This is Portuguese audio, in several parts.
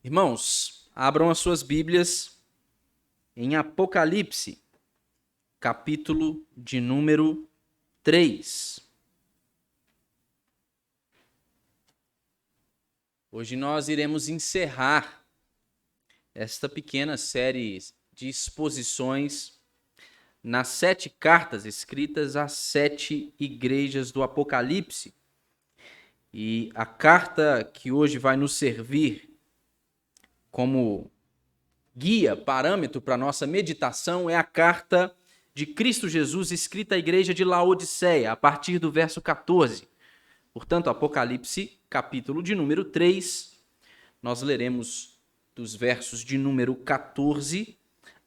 Irmãos, abram as suas Bíblias em Apocalipse, capítulo de número 3. Hoje nós iremos encerrar esta pequena série de exposições nas 7 cartas escritas às 7 igrejas do Apocalipse. E a carta que hoje vai nos servir como guia, parâmetro para a nossa meditação é a carta de Cristo Jesus escrita à igreja de Laodiceia, a partir do verso 14. Portanto, Apocalipse, capítulo de número 3, nós leremos dos versos de número 14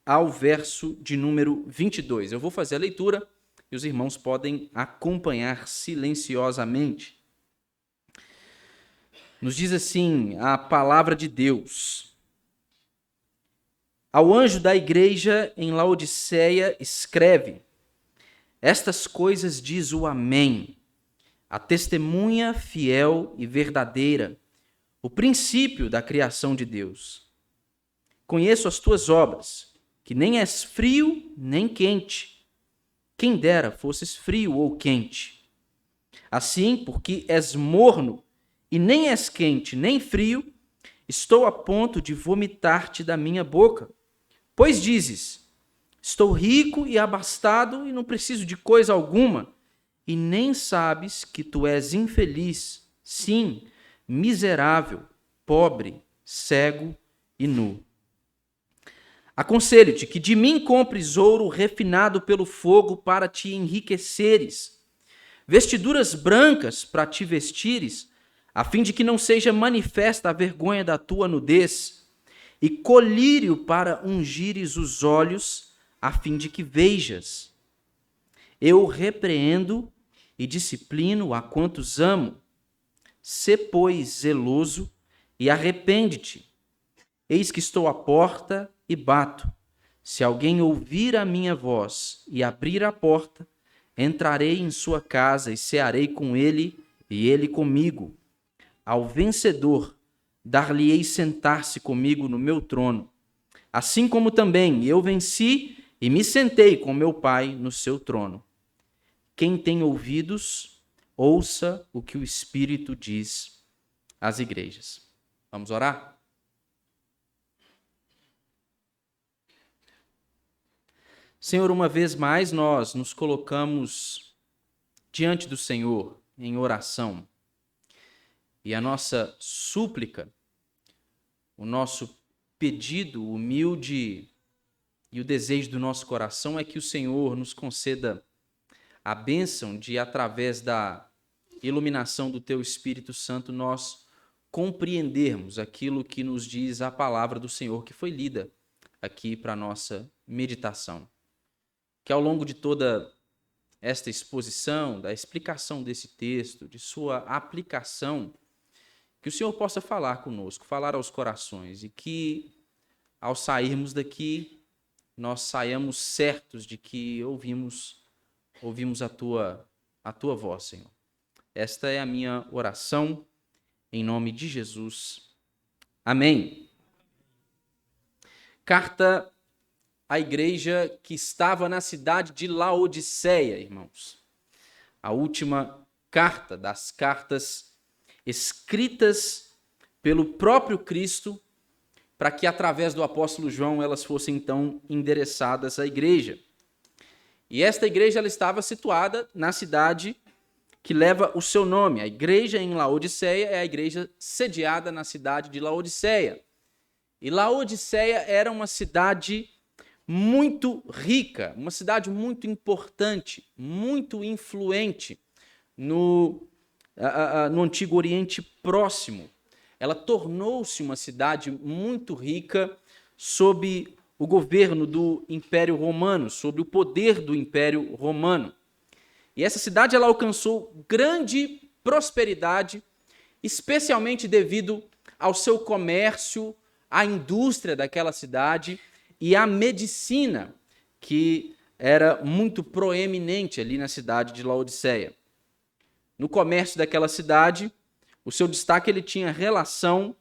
ao verso de número 22. Eu vou fazer a leitura e os irmãos podem acompanhar silenciosamente. Nos diz assim a palavra de Deus: Ao anjo da igreja em Laodiceia escreve: Estas coisas diz o Amém, a testemunha fiel e verdadeira, o princípio da criação de Deus. Conheço as tuas obras, que nem és frio nem quente. Quem dera fosses frio ou quente. Assim, porque és morno e nem és quente nem frio, estou a ponto de vomitar-te da minha boca. Pois dizes: estou rico e abastado e não preciso de coisa alguma, e nem sabes que tu és infeliz, sim, miserável, pobre, cego e nu. Aconselho-te que de mim compres ouro refinado pelo fogo para te enriqueceres, vestiduras brancas para te vestires, a fim de que não seja manifesta a vergonha da tua nudez, e colírio para ungires os olhos, a fim de que vejas. Eu repreendo e disciplino a quantos amo. Sê, pois, zeloso e arrepende-te. Eis que estou à porta e bato. Se alguém ouvir a minha voz e abrir a porta, entrarei em sua casa e cearei com ele e ele comigo. Ao vencedor, dar-lhe-ei sentar-se comigo no meu trono, assim como também eu venci e me sentei com meu Pai no seu trono. Quem tem ouvidos, ouça o que o Espírito diz às igrejas. Vamos orar? Senhor, uma vez mais nós nos colocamos diante do Senhor em oração. E a nossa súplica, o nosso pedido humilde e o desejo do nosso coração é que o Senhor nos conceda a bênção de, através da iluminação do Teu Espírito Santo, nós compreendermos aquilo que nos diz a palavra do Senhor que foi lida aqui para a nossa meditação. Que ao longo de toda esta exposição, da explicação desse texto, de sua aplicação, que o Senhor possa falar conosco, falar aos corações e que, ao sairmos daqui, nós saiamos certos de que ouvimos a tua voz, Senhor. Esta é a minha oração, em nome de Jesus. Amém. Carta à igreja que estava na cidade de Laodiceia, irmãos. A última carta das cartas escritas pelo próprio Cristo, para que, através do apóstolo João, elas fossem, então, endereçadas à igreja. E esta igreja ela estava situada na cidade que leva o seu nome. A igreja em Laodiceia é a igreja sediada na cidade de Laodiceia. E Laodiceia era uma cidade muito rica, uma cidade muito importante, muito influente no Antigo Oriente Próximo. Ela tornou-se uma cidade muito rica sob o governo do Império Romano, sob o poder do Império Romano. E essa cidade ela alcançou grande prosperidade, especialmente devido ao seu comércio, à indústria daquela cidade e à medicina, que era muito proeminente ali na cidade de Laodiceia. No comércio daquela cidade, o seu destaque ele tinha relação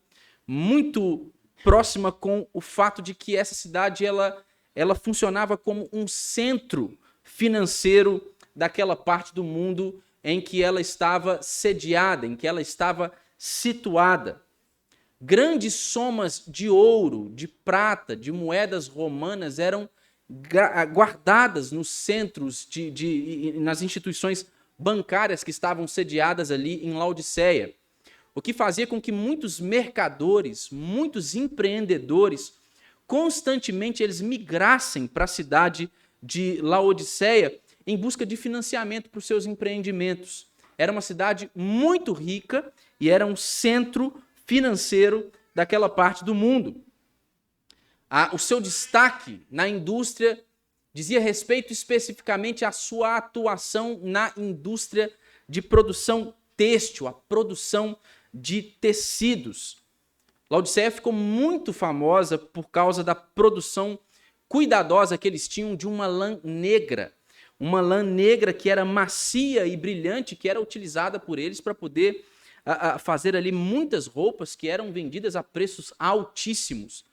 muito próxima com o fato de que essa cidade ela funcionava como um centro financeiro daquela parte do mundo em que ela estava sediada, em que ela estava situada. Grandes somas de ouro, de prata, de moedas romanas eram guardadas nos centros, nas instituições bancárias que estavam sediadas ali em Laodiceia. O que fazia com que muitos mercadores, muitos empreendedores, constantemente eles migrassem para a cidade de Laodiceia em busca de financiamento para os seus empreendimentos. Era uma cidade muito rica e era um centro financeiro daquela parte do mundo. O seu destaque na indústria dizia respeito especificamente à sua atuação na indústria de produção têxtil, a produção de tecidos. Laodiceia ficou muito famosa por causa da produção cuidadosa que eles tinham de uma lã negra que era macia e brilhante, que era utilizada por eles para poder fazer ali muitas roupas que eram vendidas a preços altíssimos.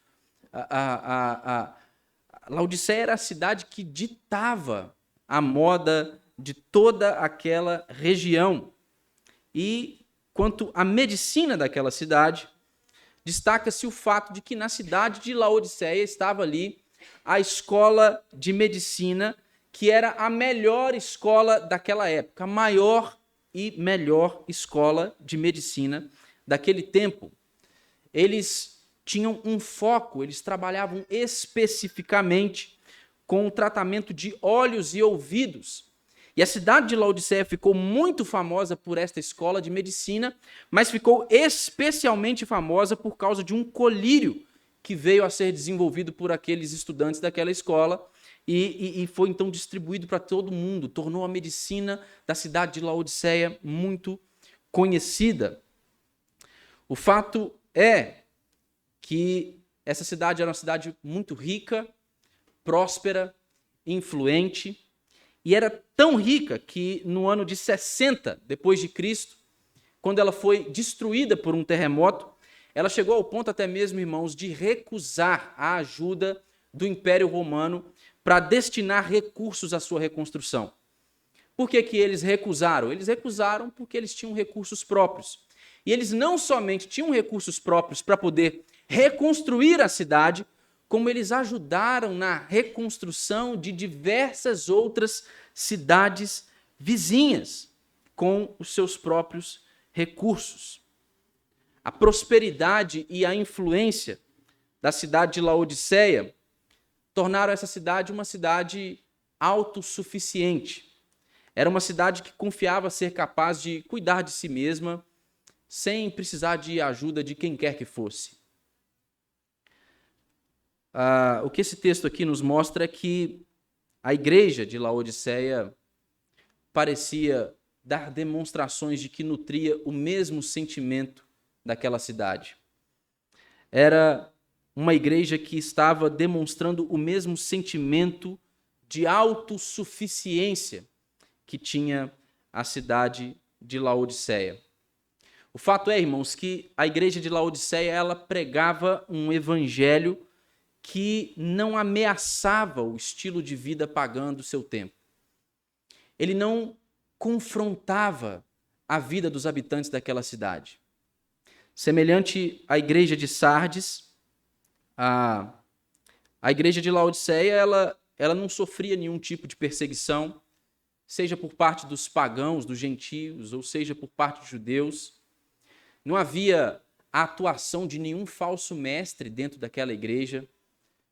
Laodiceia era a cidade que ditava a moda de toda aquela região. E quanto à medicina daquela cidade, destaca-se o fato de que na cidade de Laodiceia estava ali a escola de medicina, que era a melhor escola daquela época, a maior e melhor escola de medicina daquele tempo. Eles tinham um foco, eles trabalhavam especificamente com o tratamento de olhos e ouvidos. E a cidade de Laodiceia ficou muito famosa por esta escola de medicina, mas ficou especialmente famosa por causa de um colírio que veio a ser desenvolvido por aqueles estudantes daquela escola e foi então distribuído para todo mundo, tornou a medicina da cidade de Laodiceia muito conhecida. O fato é que essa cidade era uma cidade muito rica, próspera, influente, e era tão rica que no ano de 60 depois de Cristo, quando ela foi destruída por um terremoto, ela chegou ao ponto até mesmo, irmãos, de recusar a ajuda do Império Romano para destinar recursos à sua reconstrução. Por que eles recusaram? Eles recusaram porque eles tinham recursos próprios. E eles não somente tinham recursos próprios para poder reconstruir a cidade, como eles ajudaram na reconstrução de diversas outras cidades vizinhas com os seus próprios recursos. A prosperidade e a influência da cidade de Laodiceia tornaram essa cidade uma cidade autossuficiente. Era uma cidade que confiava ser capaz de cuidar de si mesma sem precisar de ajuda de quem quer que fosse. O que esse texto aqui nos mostra é que a igreja de Laodiceia parecia dar demonstrações de que nutria o mesmo sentimento daquela cidade. Era uma igreja que estava demonstrando o mesmo sentimento de autossuficiência que tinha a cidade de Laodiceia. O fato é, irmãos, que a igreja de Laodiceia ela pregava um evangelho que não ameaçava o estilo de vida pagão do seu tempo. Ele não confrontava a vida dos habitantes daquela cidade. Semelhante à igreja de Sardes, a igreja de Laodiceia ela não sofria nenhum tipo de perseguição, seja por parte dos pagãos, dos gentios, ou seja por parte dos judeus. Não havia a atuação de nenhum falso mestre dentro daquela igreja.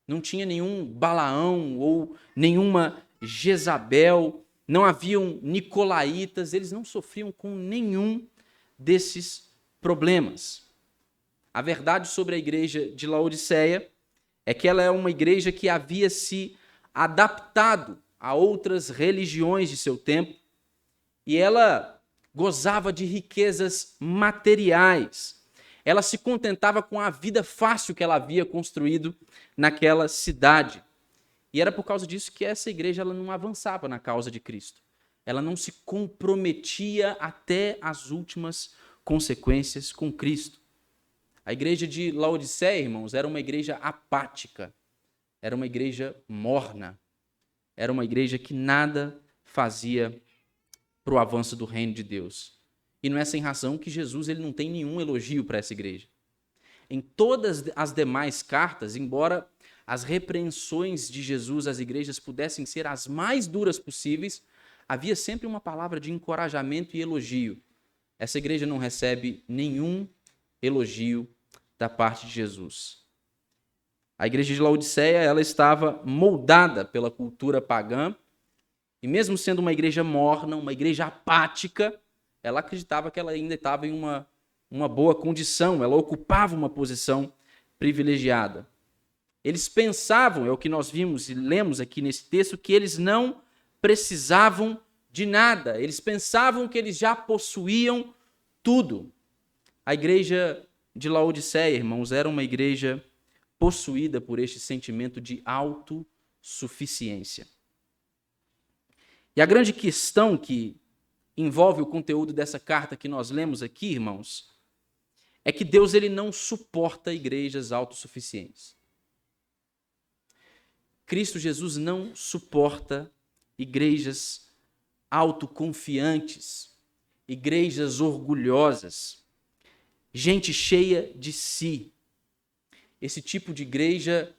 Não tinha nenhum Balaão ou nenhuma Jezabel, não haviam nicolaítas, eles não sofriam com nenhum desses problemas. A verdade sobre a igreja de Laodiceia é que ela é uma igreja que havia se adaptado a outras religiões de seu tempo e ela gozava de riquezas materiais. Ela se contentava com a vida fácil que ela havia construído naquela cidade. E era por causa disso que essa igreja ela não avançava na causa de Cristo. Ela não se comprometia até as últimas consequências com Cristo. A igreja de Laodiceia, irmãos, era uma igreja apática, era uma igreja morna, era uma igreja que nada fazia para o avanço do reino de Deus. E não é sem razão que Jesus ele não tem nenhum elogio para essa igreja. Em todas as demais cartas, embora as repreensões de Jesus às igrejas pudessem ser as mais duras possíveis, havia sempre uma palavra de encorajamento e elogio. Essa igreja não recebe nenhum elogio da parte de Jesus. A igreja de Laodiceia, ela estava moldada pela cultura pagã, e mesmo sendo uma igreja morna, uma igreja apática, ela acreditava que ela ainda estava em uma boa condição, ela ocupava uma posição privilegiada. Eles pensavam, é o que nós vimos e lemos aqui nesse texto, que eles não precisavam de nada. Eles pensavam que eles já possuíam tudo. A igreja de Laodiceia, irmãos, era uma igreja possuída por este sentimento de autossuficiência. E a grande questão que envolve o conteúdo dessa carta que nós lemos aqui, irmãos, é que Deus ele não suporta igrejas autossuficientes. Cristo Jesus não suporta igrejas autoconfiantes, igrejas orgulhosas, gente cheia de si. Esse tipo de igreja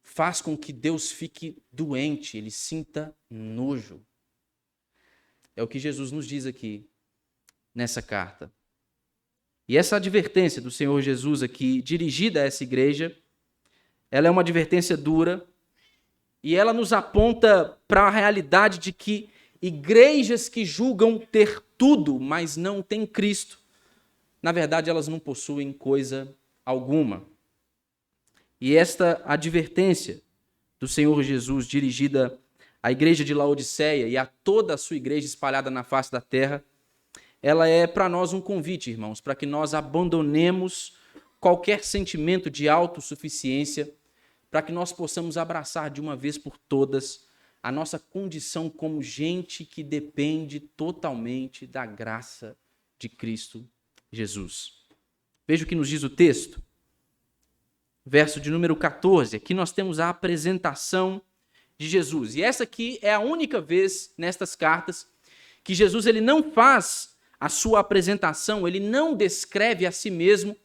faz com que Deus fique doente, ele sinta nojo. É o que Jesus nos diz aqui nessa carta. E essa advertência do Senhor Jesus aqui, dirigida a essa igreja, ela é uma advertência dura e ela nos aponta para a realidade de que igrejas que julgam ter tudo, mas não têm Cristo, na verdade elas não possuem coisa alguma. E esta advertência do Senhor Jesus, dirigida à igreja de Laodiceia e a toda a sua igreja espalhada na face da terra, ela é para nós um convite, irmãos, para que nós abandonemos qualquer sentimento de autossuficiência, para que nós possamos abraçar de uma vez por todas a nossa condição como gente que depende totalmente da graça de Cristo Jesus. Veja o que nos diz o texto. Verso de número 14, aqui nós temos a apresentação de Jesus. E essa aqui é a única vez nestas cartas que Jesus ele não faz a sua apresentação, ele não descreve a si mesmo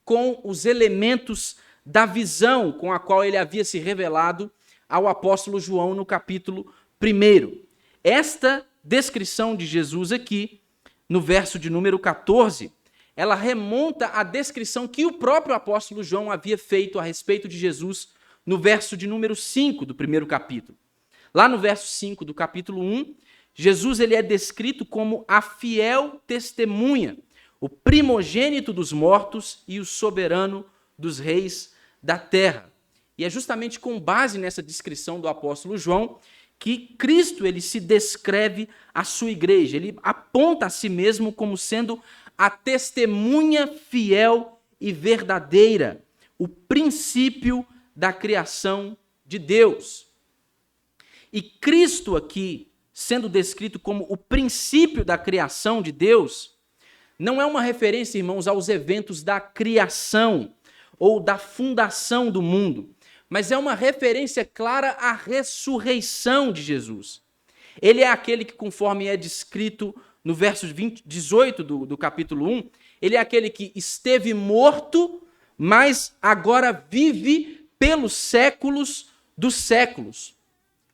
com os elementos da visão com a qual ele havia se revelado ao apóstolo João no capítulo 1. Esta descrição de Jesus aqui, no verso de número 14, ela remonta à descrição que o próprio apóstolo João havia feito a respeito de Jesus no verso de número 5 do primeiro capítulo. Lá no verso 5 do capítulo 1, Jesus ele é descrito como a fiel testemunha, o primogênito dos mortos e o soberano dos reis da terra. E é justamente com base nessa descrição do apóstolo João que Cristo ele se descreve à sua igreja. Ele aponta a si mesmo como sendo a testemunha fiel e verdadeira, o princípio da criação de Deus. E Cristo aqui, sendo descrito como o princípio da criação de Deus, não é uma referência, irmãos, aos eventos da criação ou da fundação do mundo, mas é uma referência clara à ressurreição de Jesus. Ele é aquele que, conforme é descrito no verso 18 do capítulo 1, ele é aquele que esteve morto, mas agora vive pelos séculos dos séculos.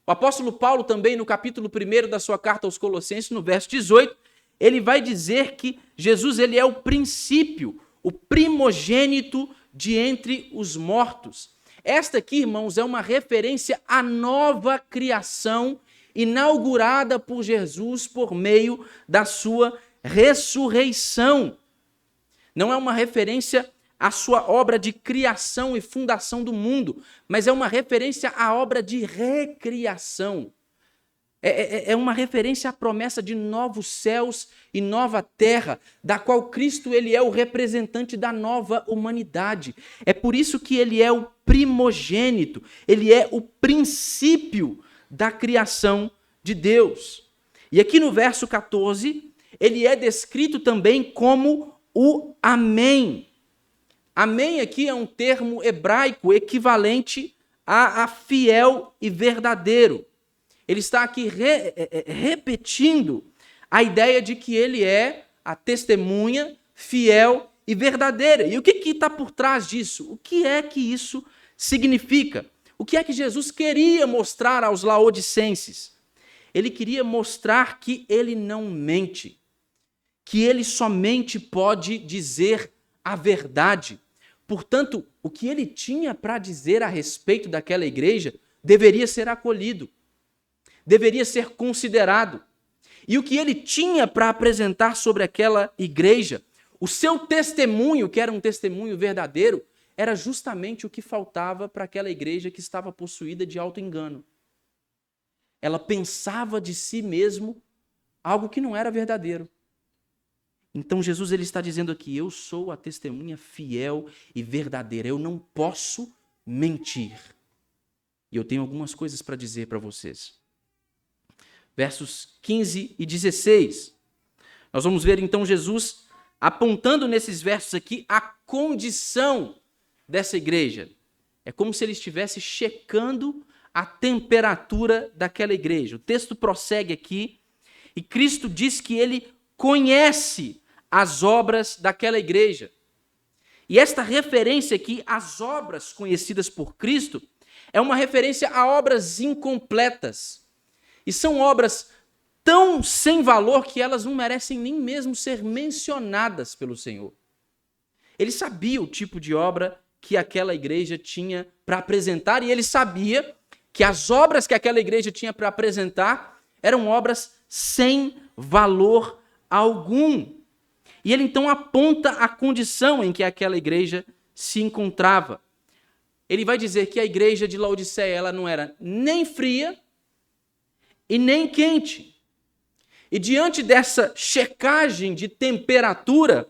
O apóstolo Paulo também, no capítulo 1 da sua carta aos Colossenses, no verso 18, ele vai dizer que Jesus ele é o princípio, o primogênito de entre os mortos. Esta aqui, irmãos, é uma referência à nova criação inaugurada por Jesus por meio da sua ressurreição. Não é uma referência à sua obra de criação e fundação do mundo, mas é uma referência à obra de recriação. É uma referência à promessa de novos céus e nova terra, da qual Cristo ele é o representante da nova humanidade. É por isso que ele é o primogênito, ele é o princípio da criação de Deus. E aqui no verso 14, ele é descrito também como o Amém. Amém aqui é um termo hebraico equivalente a fiel e verdadeiro. Ele está aqui repetindo a ideia de que ele é a testemunha fiel e verdadeira. E o que está por trás disso? O que é que isso significa? O que é que Jesus queria mostrar aos laodicenses? Ele queria mostrar que ele não mente, que ele somente pode dizer a verdade. Portanto, o que ele tinha para dizer a respeito daquela igreja deveria ser acolhido, deveria ser considerado. E o que ele tinha para apresentar sobre aquela igreja, o seu testemunho, que era um testemunho verdadeiro, era justamente o que faltava para aquela igreja que estava possuída de auto-engano. Ela pensava de si mesmo algo que não era verdadeiro. Então Jesus ele está dizendo aqui, eu sou a testemunha fiel e verdadeira, eu não posso mentir. E eu tenho algumas coisas para dizer para vocês. Versos 15 e 16. Nós vamos ver então Jesus apontando nesses versos aqui a condição dessa igreja. É como se ele estivesse checando a temperatura daquela igreja. O texto prossegue aqui e Cristo diz que ele conhece as obras daquela igreja. E esta referência aqui, às obras conhecidas por Cristo, é uma referência a obras incompletas. E são obras tão sem valor que elas não merecem nem mesmo ser mencionadas pelo Senhor. Ele sabia o tipo de obra que aquela igreja tinha para apresentar e ele sabia que as obras que aquela igreja tinha para apresentar eram obras sem valor algum. E ele então aponta a condição em que aquela igreja se encontrava. Ele vai dizer que a igreja de Laodiceia ela não era nem fria e nem quente. E diante dessa checagem de temperatura,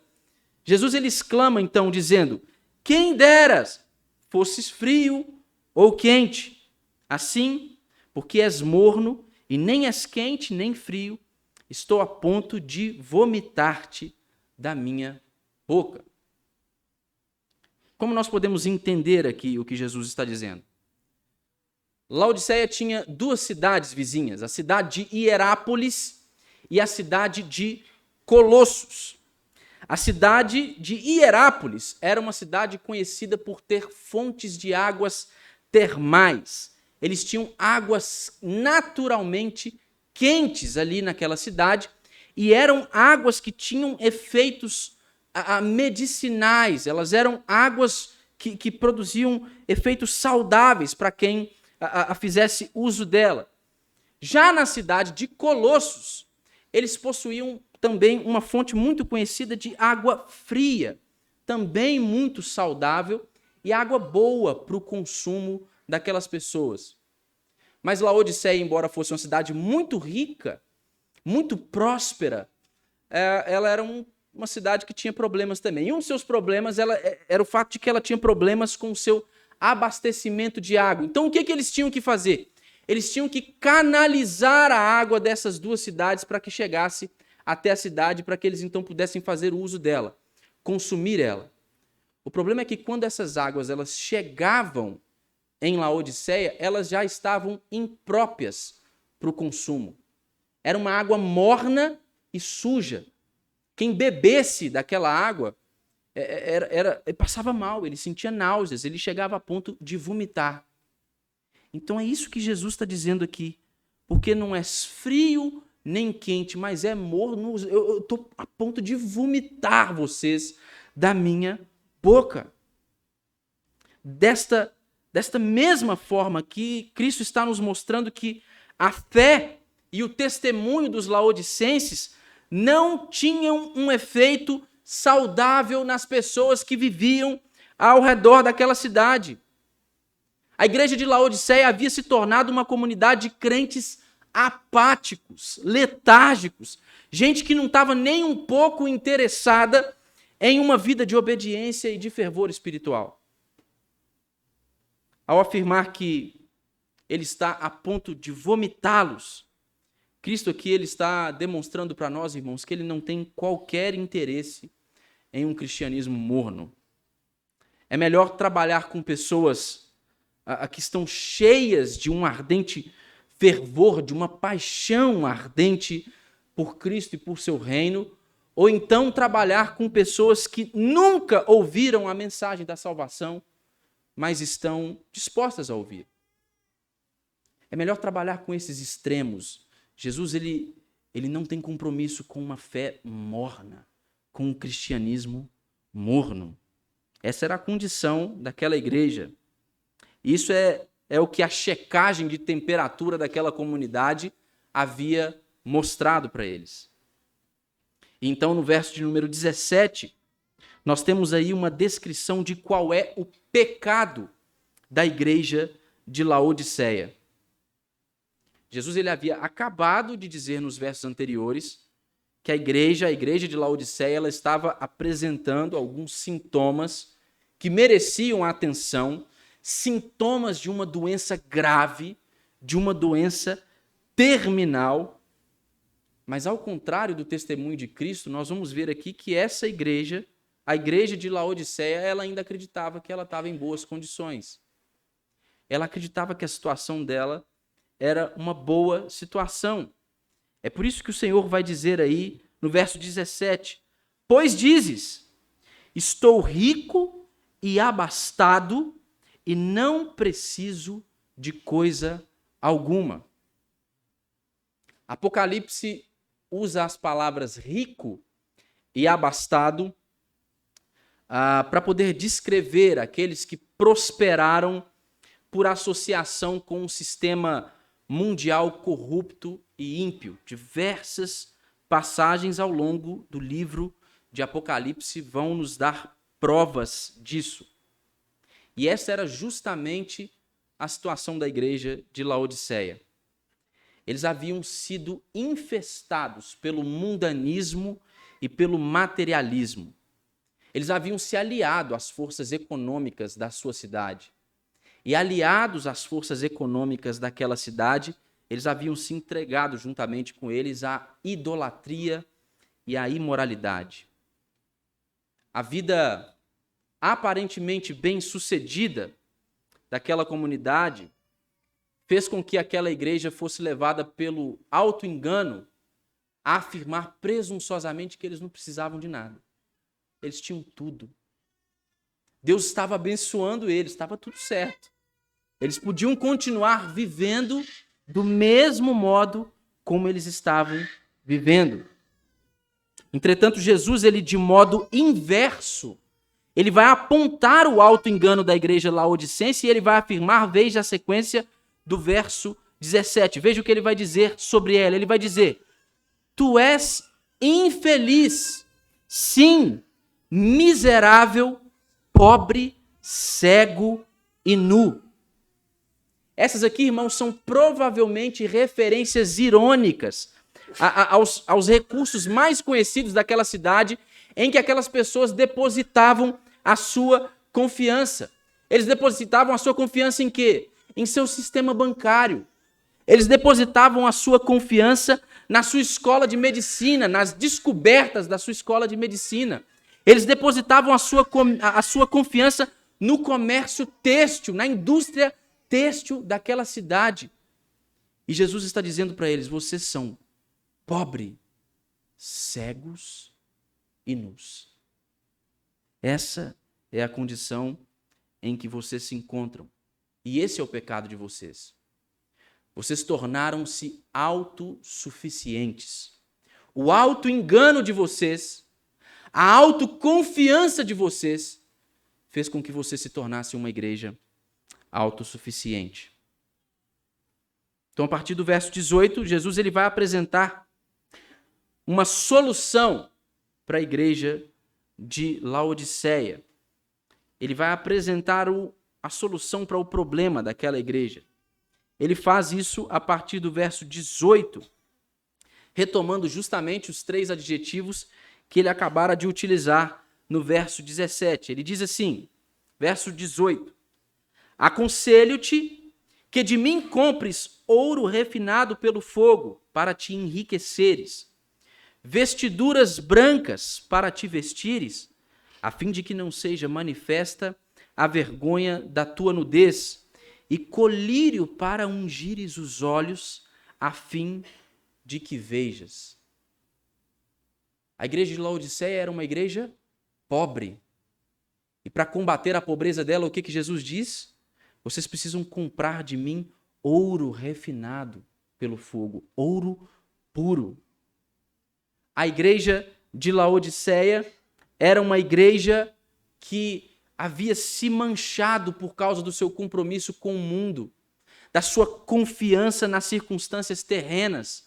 Jesus ele exclama então dizendo, quem deras fosses frio ou quente, assim, porque és morno e nem és quente nem frio, estou a ponto de vomitar-te da minha boca. Como nós podemos entender aqui o que Jesus está dizendo? Laodiceia tinha duas cidades vizinhas, a cidade de Hierápolis e a cidade de Colossos. A cidade de Hierápolis era uma cidade conhecida por ter fontes de águas termais. Eles tinham águas naturalmente quentes ali naquela cidade e eram águas que tinham efeitos medicinais. Elas eram águas que produziam efeitos saudáveis para quem fizesse uso dela. Já na cidade de Colossos, eles possuíam também uma fonte muito conhecida de água fria, também muito saudável e água boa para o consumo daquelas pessoas. Mas Laodiceia, embora fosse uma cidade muito rica, muito próspera, ela era uma cidade que tinha problemas também. E um dos seus problemas era o fato de que ela tinha problemas com o seu abastecimento de água. Então, o que eles tinham que fazer? Eles tinham que canalizar a água dessas duas cidades para que chegasse até a cidade, para que eles então pudessem fazer uso dela, consumir ela. O problema é que quando essas águas elas chegavam em Laodiceia, elas já estavam impróprias para o consumo. Era uma água morna e suja. Quem bebesse daquela água passava mal, ele sentia náuseas, ele chegava a ponto de vomitar. Então é isso que Jesus está dizendo aqui. Porque não és frio nem quente, mas é morno. Eu estou a ponto de vomitar vocês da minha boca. Desta mesma forma que Cristo está nos mostrando que a fé e o testemunho dos laodicenses não tinham um efeito saudável nas pessoas que viviam ao redor daquela cidade. A igreja de Laodiceia havia se tornado uma comunidade de crentes apáticos, letárgicos, gente que não estava nem um pouco interessada em uma vida de obediência e de fervor espiritual. Ao afirmar que ele está a ponto de vomitá-los, Cristo aqui ele está demonstrando para nós, irmãos, que ele não tem qualquer interesse em um cristianismo morno. É melhor trabalhar com pessoas que estão cheias de um ardente fervor, de uma paixão ardente por Cristo e por seu reino, ou então trabalhar com pessoas que nunca ouviram a mensagem da salvação, mas estão dispostas a ouvir. É melhor trabalhar com esses extremos. Jesus, ele não tem compromisso com uma fé morna, com um cristianismo morno. Essa era a condição daquela igreja. Isso é o que a checagem de temperatura daquela comunidade havia mostrado para eles. Então, no verso de número 17, nós temos aí uma descrição de qual é o pecado da igreja de Laodiceia. Jesus ele havia acabado de dizer nos versos anteriores que a igreja de Laodiceia, ela estava apresentando alguns sintomas que mereciam atenção, sintomas de uma doença grave, de uma doença terminal. Mas ao contrário do testemunho de Cristo, nós vamos ver aqui que essa igreja, a igreja de Laodiceia, ela ainda acreditava que ela estava em boas condições. Ela acreditava que a situação dela era uma boa situação. É por isso que o Senhor vai dizer aí, no verso 17, pois dizes, estou rico e abastado e não preciso de coisa alguma. Apocalipse usa as palavras rico e abastado para poder descrever aqueles que prosperaram por associação com um sistema mundial corrupto e ímpio. Diversas passagens ao longo do livro de Apocalipse vão nos dar provas disso. E essa era justamente a situação da igreja de Laodiceia. Eles haviam sido infestados pelo mundanismo e pelo materialismo. Eles haviam se aliado às forças econômicas da sua cidade. E aliados às forças econômicas daquela cidade, eles haviam se entregado juntamente com eles à idolatria e à imoralidade. A vida aparentemente bem-sucedida daquela comunidade fez com que aquela igreja fosse levada pelo auto-engano a afirmar presunçosamente que eles não precisavam de nada. Eles tinham tudo. Deus estava abençoando eles, estava tudo certo. Eles podiam continuar vivendo do mesmo modo como eles estavam vivendo. Entretanto, Jesus, ele de modo inverso, ele vai apontar o auto-engano da igreja laodicense e ele vai afirmar, veja a sequência do verso 17. Veja o que ele vai dizer sobre ela. Ele vai dizer, tu és infeliz, sim, miserável, pobre, cego e nu. Essas aqui, irmãos, são provavelmente referências irônicas aos recursos mais conhecidos daquela cidade em que aquelas pessoas depositavam a sua confiança. Eles depositavam a sua confiança em quê? Em seu sistema bancário. Eles depositavam a sua confiança na sua escola de medicina, nas descobertas da sua escola de medicina. Eles depositavam a sua confiança no comércio têxtil, na indústria têxtil daquela cidade. E Jesus está dizendo para eles, vocês são pobres, cegos e nus. Essa é a condição em que vocês se encontram. E esse é o pecado de vocês. Vocês tornaram-se autossuficientes. O auto-engano de vocês, a autoconfiança de vocês, fez com que vocês se tornassem uma igreja autossuficiente. Então, a partir do verso 18, Jesus ele vai apresentar uma solução para a igreja de Laodiceia. Ele vai apresentar a solução para o problema daquela igreja. Ele faz isso a partir do verso 18, retomando justamente os 3 adjetivos que ele acabara de utilizar no verso 17. Ele diz assim, verso 18, aconselho-te que de mim compres ouro refinado pelo fogo para te enriqueceres, vestiduras brancas para te vestires, a fim de que não seja manifesta a vergonha da tua nudez, e colírio para ungires os olhos, a fim de que vejas. A igreja de Laodiceia era uma igreja pobre. E para combater a pobreza dela, o que Jesus diz? Vocês precisam comprar de mim ouro refinado pelo fogo, ouro puro. A igreja de Laodiceia era uma igreja que havia se manchado por causa do seu compromisso com o mundo, da sua confiança nas circunstâncias terrenas.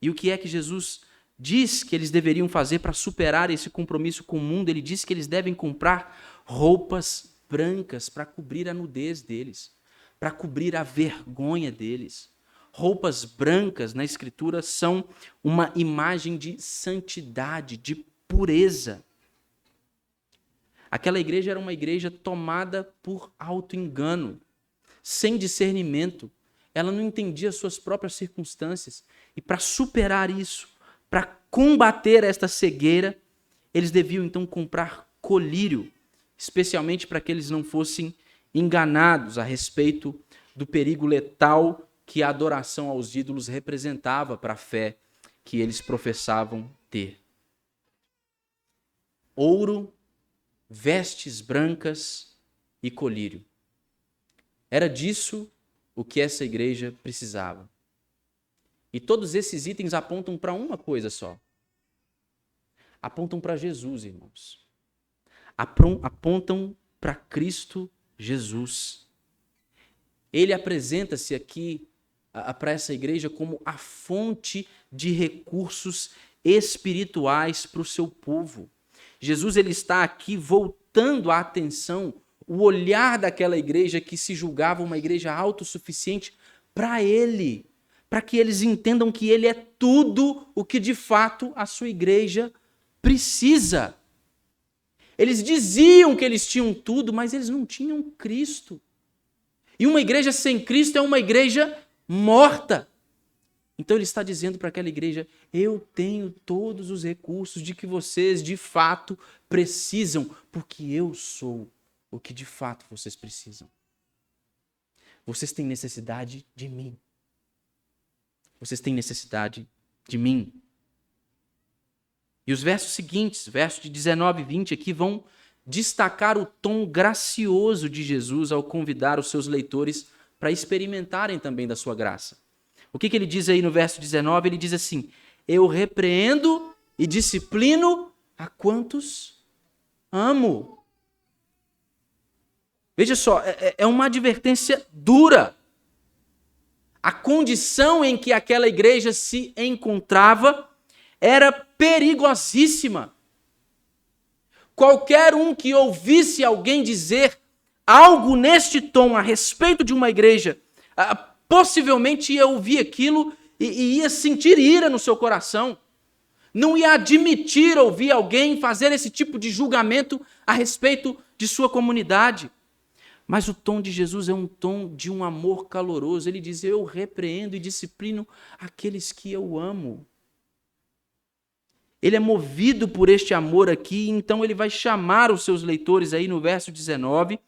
E o que é que Jesus diz que eles deveriam fazer para superar esse compromisso com o mundo? Ele diz que eles devem comprar roupas brancas para cobrir a nudez deles, para cobrir a vergonha deles. Roupas brancas na Escritura são uma imagem de santidade, de pureza. Aquela igreja era uma igreja tomada por auto-engano, sem discernimento. Ela não entendia as suas próprias circunstâncias. E para superar isso, para combater esta cegueira, eles deviam então comprar colírio, especialmente para que eles não fossem enganados a respeito do perigo letal que a adoração aos ídolos representava para a fé que eles professavam ter. Ouro, vestes brancas e colírio. Era disso o que essa igreja precisava. E todos esses itens apontam para uma coisa só. Apontam para Jesus, irmãos. Apontam para Cristo Jesus. Ele apresenta-se aqui para essa igreja como a fonte de recursos espirituais para o seu povo. Jesus ele está aqui voltando a atenção, o olhar daquela igreja que se julgava uma igreja autossuficiente para ele, para que eles entendam que ele é tudo o que de fato a sua igreja precisa. Eles diziam que eles tinham tudo, mas eles não tinham Cristo. E uma igreja sem Cristo é uma igreja morta. Então ele está dizendo para aquela igreja: eu tenho todos os recursos de que vocês de fato precisam, porque eu sou o que de fato vocês precisam. Vocês têm necessidade de mim. Vocês têm necessidade de mim. E os versos seguintes, versos de 19 e 20 aqui, vão destacar o tom gracioso de Jesus ao convidar os seus leitores para experimentarem também da sua graça. O que ele diz aí no verso 19? Ele diz assim: eu repreendo e disciplino a quantos amo. Veja só, é uma advertência dura. A condição em que aquela igreja se encontrava era perigosíssima. Qualquer um que ouvisse alguém dizer algo neste tom a respeito de uma igreja, possivelmente ia ouvir aquilo e ia sentir ira no seu coração. Não ia admitir ouvir alguém fazer esse tipo de julgamento a respeito de sua comunidade. Mas o tom de Jesus é um tom de um amor caloroso. Ele diz: eu repreendo e disciplino aqueles que eu amo. Ele é movido por este amor aqui, então ele vai chamar os seus leitores aí no verso 19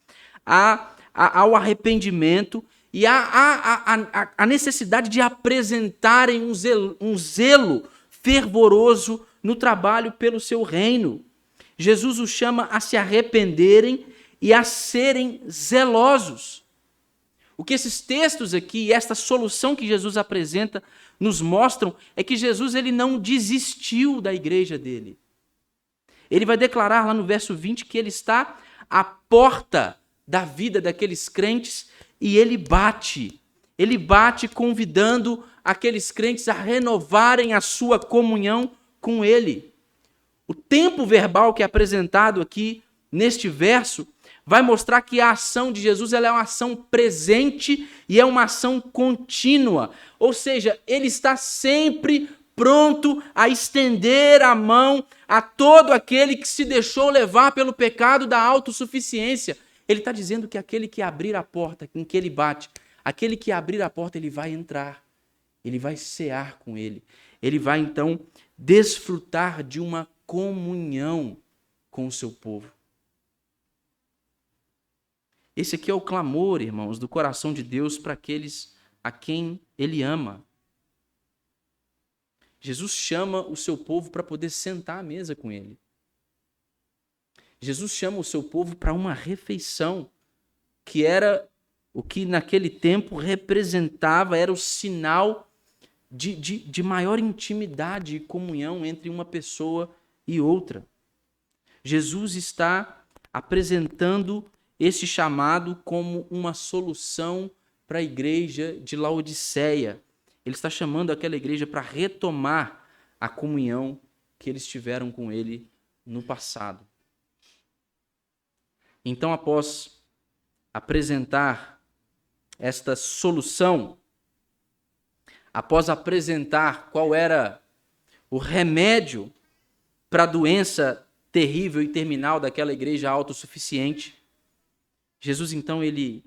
ao arrependimento e a necessidade de apresentarem um zelo fervoroso no trabalho pelo seu reino. Jesus os chama a se arrependerem e a serem zelosos. O que esses textos aqui e esta solução que Jesus apresenta nos mostram é que Jesus ele não desistiu da igreja dele. Ele vai declarar lá no verso 20 que ele está à porta da vida daqueles crentes e ele bate. Ele bate convidando aqueles crentes a renovarem a sua comunhão com ele. O tempo verbal que é apresentado aqui neste verso vai mostrar que a ação de Jesus ela é uma ação presente e é uma ação contínua. Ou seja, ele está sempre pronto a estender a mão a todo aquele que se deixou levar pelo pecado da autossuficiência. Ele está dizendo que aquele que abrir a porta, em que ele bate, aquele que abrir a porta, ele vai entrar. Ele vai cear com ele. Ele vai, então, desfrutar de uma comunhão com o seu povo. Esse aqui é o clamor, irmãos, do coração de Deus para aqueles a quem Ele ama. Jesus chama o seu povo para poder sentar à mesa com Ele. Jesus chama o seu povo para uma refeição, que era o que naquele tempo representava, era o sinal de maior intimidade e comunhão entre uma pessoa e outra. Jesus está apresentando esse chamado como uma solução para a igreja de Laodiceia. Ele está chamando aquela igreja para retomar a comunhão que eles tiveram com ele no passado. Então, após apresentar esta solução, após apresentar qual era o remédio para a doença terrível e terminal daquela igreja autossuficiente, Jesus, então, ele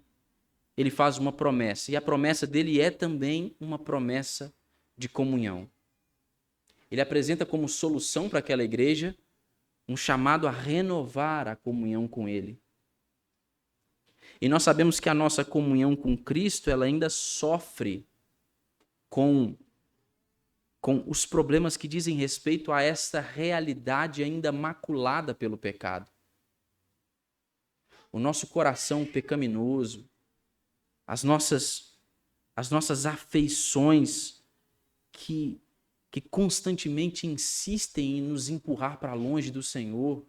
faz uma promessa. E a promessa dele é também uma promessa de comunhão. Ele apresenta como solução para aquela igreja um chamado a renovar a comunhão com ele. E nós sabemos que a nossa comunhão com Cristo, ela ainda sofre com os problemas que dizem respeito a esta realidade ainda maculada pelo pecado. O nosso coração pecaminoso, as nossas afeições que constantemente insistem em nos empurrar para longe do Senhor,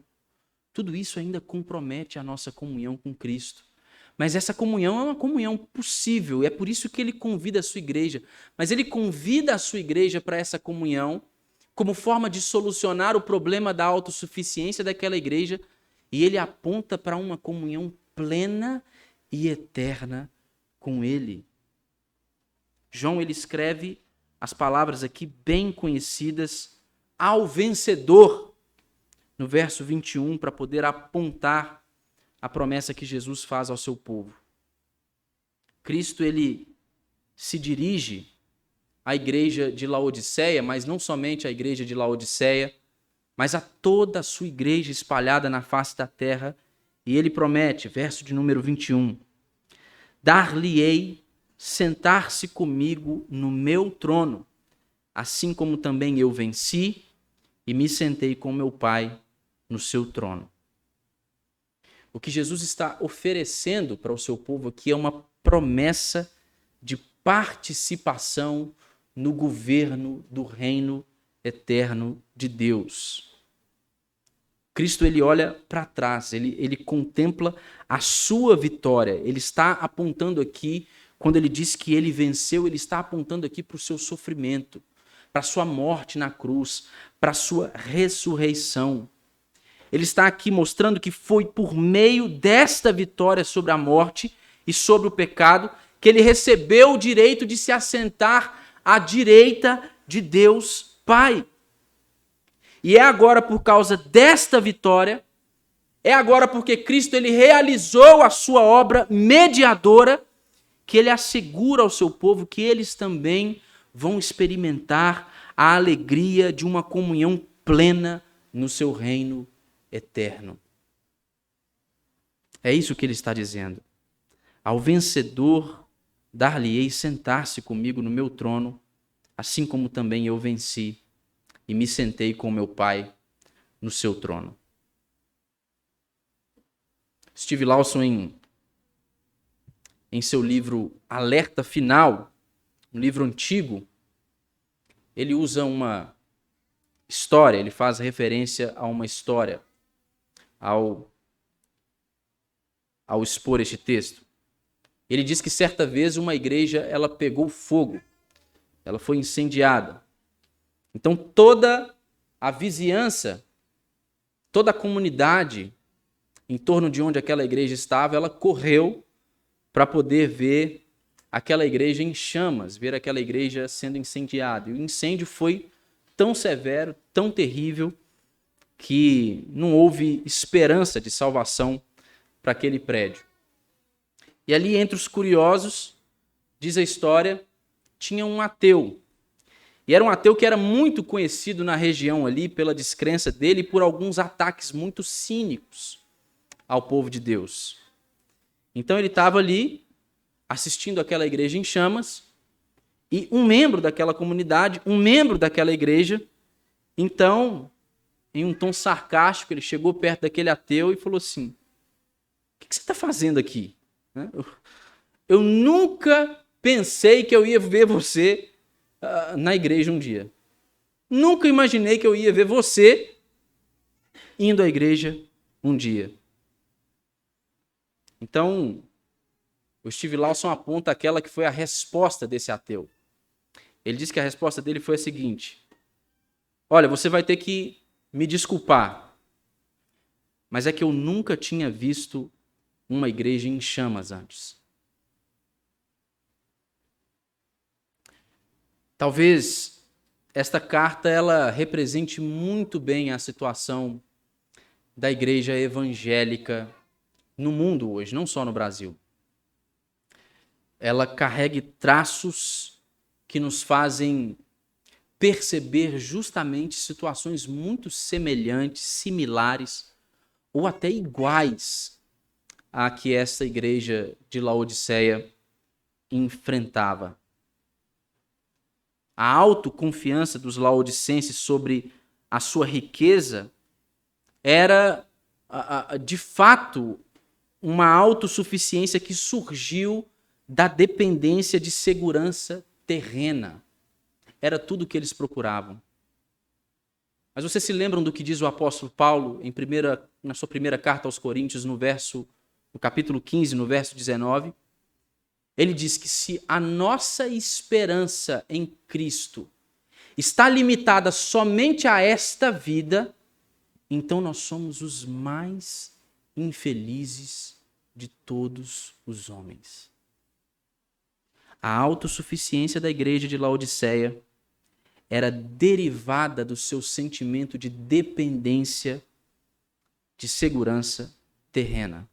tudo isso ainda compromete a nossa comunhão com Cristo. Mas essa comunhão é uma comunhão possível, e é por isso que ele convida a sua igreja. Mas ele convida a sua igreja para essa comunhão como forma de solucionar o problema da autossuficiência daquela igreja, e ele aponta para uma comunhão plena e eterna com ele. João, ele escreve as palavras aqui bem conhecidas, ao vencedor, no verso 21, para poder apontar a promessa que Jesus faz ao seu povo. Cristo, ele se dirige à igreja de Laodiceia, mas não somente à igreja de Laodiceia, mas a toda a sua igreja espalhada na face da terra, e ele promete, verso de número 21, dar-lhe-ei sentar-se comigo no meu trono, assim como também eu venci e me sentei com meu Pai no seu trono. O que Jesus está oferecendo para o seu povo aqui é uma promessa de participação no governo do reino eterno de Deus. Cristo, ele olha para trás, ele contempla a sua vitória. Ele está apontando aqui, quando ele diz que ele venceu, ele está apontando aqui para o seu sofrimento, para a sua morte na cruz, para a sua ressurreição. Ele está aqui mostrando que foi por meio desta vitória sobre a morte e sobre o pecado que ele recebeu o direito de se assentar à direita de Deus Pai. E é agora por causa desta vitória, é agora porque Cristo ele realizou a sua obra mediadora, que ele assegura ao seu povo que eles também vão experimentar a alegria de uma comunhão plena no seu reino eterno. É isso que ele está dizendo. Ao vencedor dar-lhe-ei sentar-se comigo no meu trono, assim como também eu venci e me sentei com meu Pai no seu trono. Steve Lawson, em seu livro Alerta Final, um livro antigo, ele usa uma história, ele faz referência a uma história ao expor este texto. Ele diz que certa vez uma igreja ela pegou fogo, ela foi incendiada. Então toda a vizinhança, toda a comunidade em torno de onde aquela igreja estava, ela correu para poder ver aquela igreja em chamas, ver aquela igreja sendo incendiada. E o incêndio foi tão severo, tão terrível, que não houve esperança de salvação para aquele prédio. E ali, entre os curiosos, diz a história, tinha um ateu. E era um ateu que era muito conhecido na região ali pela descrença dele e por alguns ataques muito cínicos ao povo de Deus. Então ele estava ali assistindo aquela igreja em chamas e um membro daquela comunidade, um membro daquela igreja, então, em um tom sarcástico, ele chegou perto daquele ateu e falou assim: o que você está fazendo aqui? Eu nunca pensei que eu ia ver você na igreja um dia. Nunca imaginei que eu ia ver você indo à igreja um dia. Então, o Steve Lawson aponta aquela que foi a resposta desse ateu. Ele diz que a resposta dele foi a seguinte: olha, você vai ter que me desculpar, mas é que eu nunca tinha visto uma igreja em chamas antes. Talvez esta carta ela represente muito bem a situação da igreja evangélica no mundo hoje, não só no Brasil. Ela carrega traços que nos fazem perceber justamente situações muito semelhantes, similares ou até iguais à que essa igreja de Laodiceia enfrentava. A autoconfiança dos laodicenses sobre a sua riqueza era, de fato, uma autossuficiência que surgiu da dependência de segurança terrena. Era tudo o que eles procuravam. Mas vocês se lembram do que diz o apóstolo Paulo na sua primeira carta aos Coríntios, no capítulo 15, no verso 19? Ele diz que se a nossa esperança em Cristo está limitada somente a esta vida, então nós somos os mais infelizes de todos os homens. A autossuficiência da igreja de Laodiceia era derivada do seu sentimento de dependência de segurança terrena.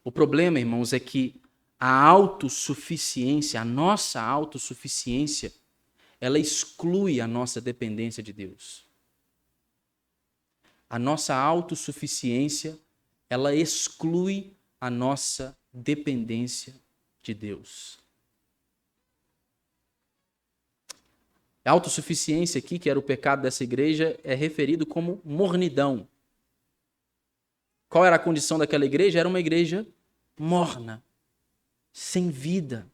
O problema, irmãos, é que a autossuficiência, a nossa autossuficiência, ela exclui a nossa dependência de Deus. A nossa autossuficiência, ela exclui a nossa dependência de Deus. A autossuficiência aqui, que era o pecado dessa igreja, é referido como mornidão. Qual era a condição daquela igreja? Era uma igreja morna, sem vida,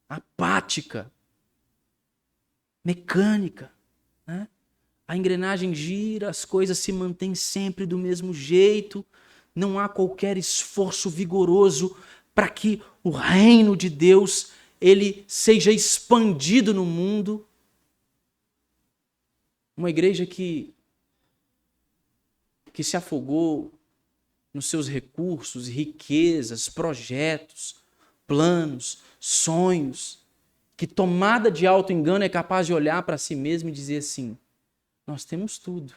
apática, mecânica, né? A engrenagem gira, as coisas se mantêm sempre do mesmo jeito, não há qualquer esforço vigoroso para que o reino de Deus ele seja expandido no mundo. Uma igreja que se afogou nos seus recursos, riquezas, projetos, planos, sonhos, que tomada de auto-engano é capaz de olhar para si mesmo e dizer assim: nós temos tudo.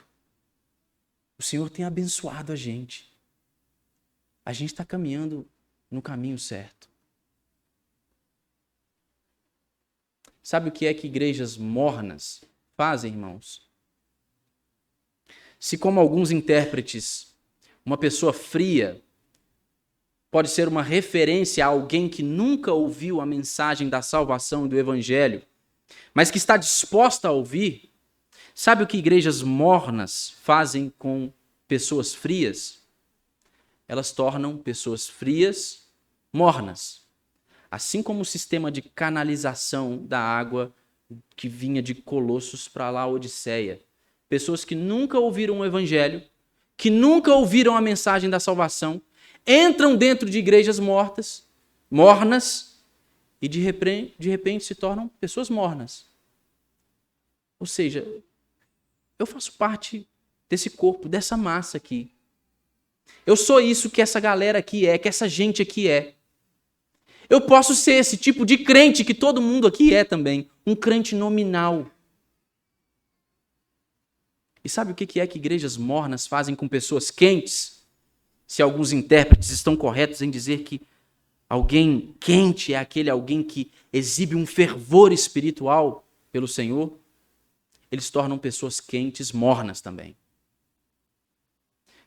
O Senhor tem abençoado a gente. A gente está caminhando no caminho certo. Sabe o que é que igrejas mornas fazem, irmãos? Se, como alguns intérpretes, uma pessoa fria pode ser uma referência a alguém que nunca ouviu a mensagem da salvação e do evangelho, mas que está disposta a ouvir, sabe o que igrejas mornas fazem com pessoas frias? Elas tornam pessoas frias mornas. Assim como o sistema de canalização da água que vinha de Colossos para Laodiceia. Pessoas que nunca ouviram o evangelho, que nunca ouviram a mensagem da salvação, entram dentro de igrejas mornas, e de repente se tornam pessoas mornas. Ou seja, eu faço parte desse corpo, dessa massa aqui. Eu sou isso que essa galera aqui é, que essa gente aqui é. Eu posso ser esse tipo de crente que todo mundo aqui é também, um crente nominal. E sabe o que é que igrejas mornas fazem com pessoas quentes? Se alguns intérpretes estão corretos em dizer que alguém quente é aquele alguém que exibe um fervor espiritual pelo Senhor, eles tornam pessoas quentes mornas também.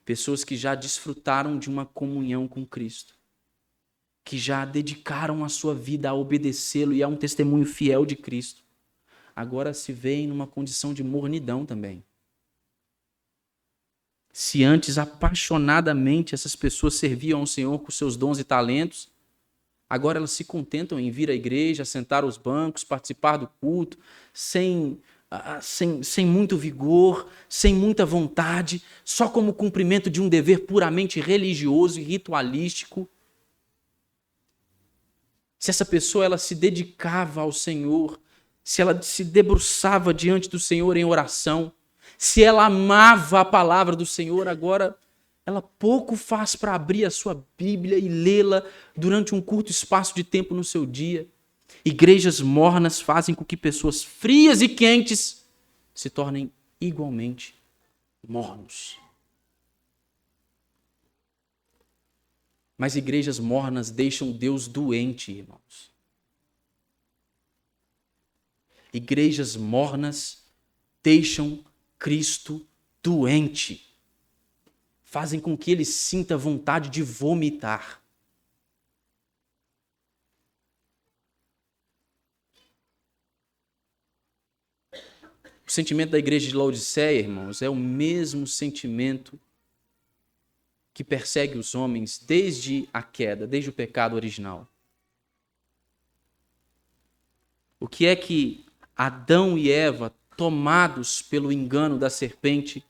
Pessoas que já desfrutaram de uma comunhão com Cristo. que já dedicaram a sua vida a obedecê-lo e a um testemunho fiel de Cristo, agora se veem numa condição de mornidão também. Se antes apaixonadamente essas pessoas serviam ao Senhor com seus dons e talentos, agora elas se contentam em vir à igreja, sentar aos bancos, participar do culto, sem muito vigor, sem muita vontade, só como cumprimento de um dever puramente religioso e ritualístico. Se essa pessoa ela se dedicava ao Senhor, se ela se debruçava diante do Senhor em oração, se ela amava a palavra do Senhor, agora ela pouco faz para abrir a sua Bíblia e lê-la durante um curto espaço de tempo no seu dia. Igrejas mornas fazem com que pessoas frias e quentes se tornem igualmente mornos. Mas igrejas mornas deixam Deus doente, irmãos. Igrejas mornas deixam Cristo doente. Fazem com que ele sinta vontade de vomitar. O sentimento da igreja de Laodiceia, irmãos, é o mesmo sentimento que persegue os homens desde a queda, desde o pecado original. O que é que Adão e Eva, tomados pelo engano da serpente,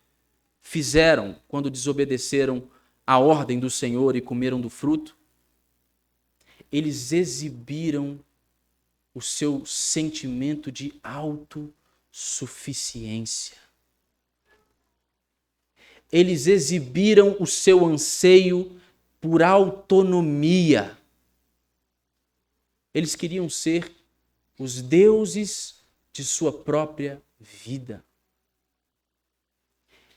fizeram quando desobedeceram à ordem do Senhor e comeram do fruto? Eles exibiram o seu sentimento de autossuficiência. Eles exibiram o seu anseio por autonomia. Eles queriam ser os deuses de sua própria vida.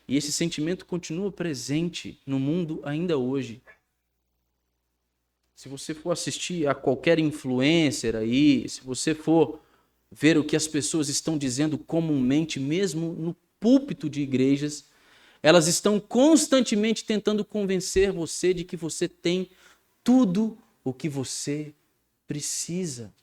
E esse sentimento continua presente no mundo ainda hoje. Se você for assistir a qualquer influencer aí, se você for ver o que as pessoas estão dizendo comumente, mesmo no púlpito de igrejas, elas estão constantemente tentando convencer você de que você tem tudo o que você precisa.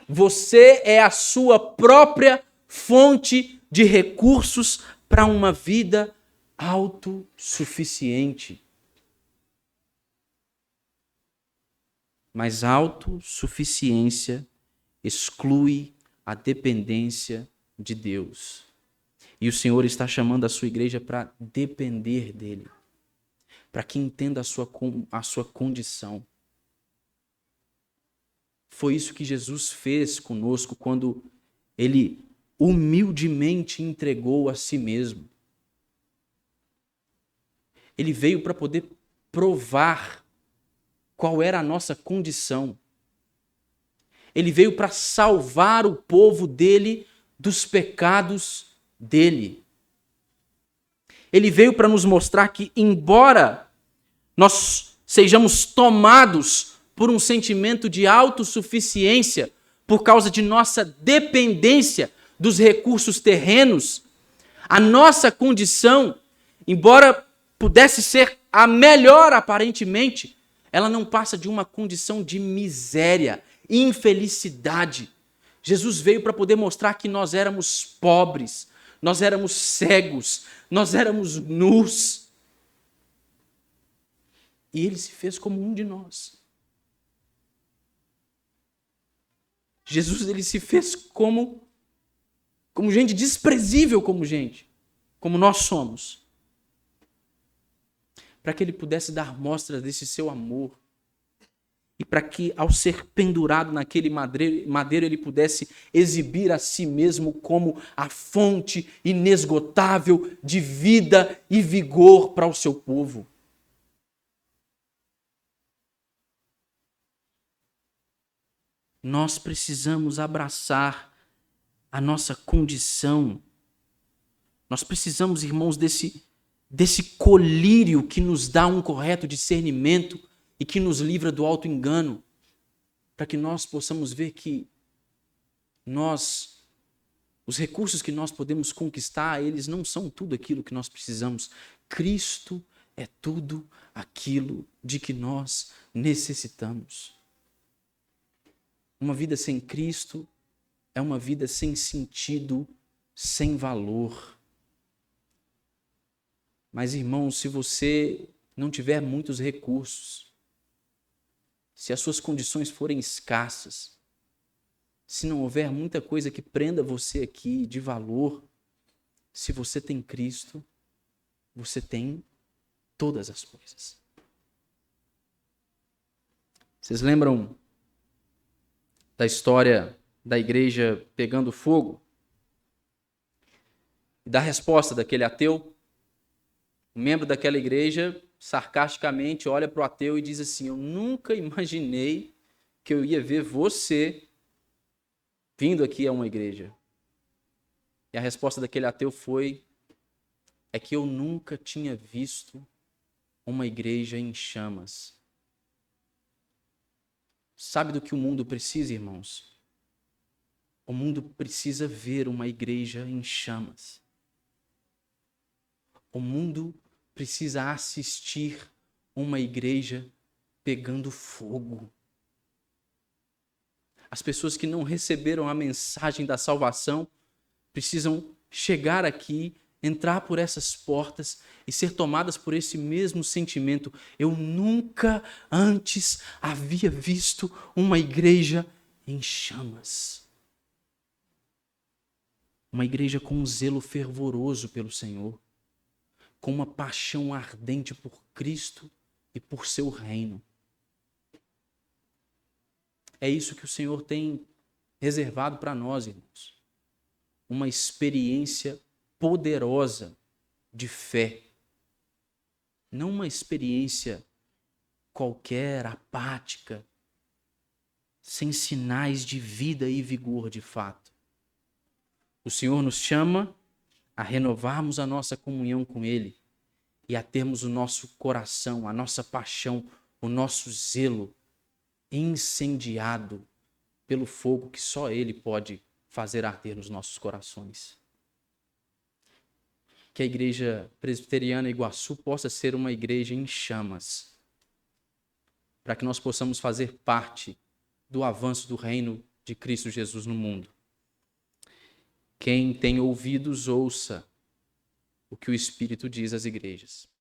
Você é a sua própria fonte de recursos para uma vida autossuficiente. Mas autossuficiência exclui a dependência de Deus. E o Senhor está chamando a sua igreja para depender dele, para que entenda a sua condição. Foi isso que Jesus fez conosco quando ele humildemente entregou a si mesmo. Ele veio para poder provar qual era a nossa condição. Ele veio para salvar o povo dele dos pecados dele. Ele veio para nos mostrar que, embora nós sejamos tomados por um sentimento de autossuficiência por causa de nossa dependência dos recursos terrenos, a nossa condição, embora pudesse ser a melhor aparentemente, ela não passa de uma condição de miséria, infelicidade. Jesus veio para poder mostrar que nós éramos pobres, nós éramos cegos, nós éramos nus. E ele se fez como um de nós. Jesus ele se fez como gente desprezível como nós somos. Para que ele pudesse dar mostras desse seu amor. E para que, ao ser pendurado naquele madeiro, ele pudesse exibir a si mesmo como a fonte inesgotável de vida e vigor para o seu povo. Nós precisamos abraçar a nossa condição. Nós precisamos, irmãos, desse colírio que nos dá um correto discernimento e que nos livra do auto-engano, para que nós possamos ver que os recursos que nós podemos conquistar, eles não são tudo aquilo que nós precisamos. Cristo é tudo aquilo de que nós necessitamos. Uma vida sem Cristo é uma vida sem sentido, sem valor. Mas, irmãos, se você não tiver muitos recursos, se as suas condições forem escassas, se não houver muita coisa que prenda você aqui de valor, se você tem Cristo, você tem todas as coisas. Vocês lembram da história da igreja pegando fogo? E da resposta daquele ateu? Um membro daquela igreja, sarcasticamente, olha para o ateu e diz assim: eu nunca imaginei que eu ia ver você vindo aqui a uma igreja. E a resposta daquele ateu foi: é que eu nunca tinha visto uma igreja em chamas. Sabe do que o mundo precisa, irmãos? O mundo precisa ver uma igreja em chamas. O mundo precisa assistir uma igreja pegando fogo. As pessoas que não receberam a mensagem da salvação precisam chegar aqui, entrar por essas portas e ser tomadas por esse mesmo sentimento. Eu nunca antes havia visto uma igreja em chamas. Uma igreja com um zelo fervoroso pelo Senhor, com uma paixão ardente por Cristo e por seu reino. É isso que o Senhor tem reservado para nós, irmãos. Uma experiência poderosa de fé. Não uma experiência qualquer, apática, sem sinais de vida e vigor de fato. O Senhor nos chama a renovarmos a nossa comunhão com Ele e a termos o nosso coração, a nossa paixão, o nosso zelo incendiado pelo fogo que só Ele pode fazer arder nos nossos corações. Que a Igreja Presbiteriana Iguaçu possa ser uma igreja em chamas, para que nós possamos fazer parte do avanço do reino de Cristo Jesus no mundo. Quem tem ouvidos, ouça o que o Espírito diz às igrejas.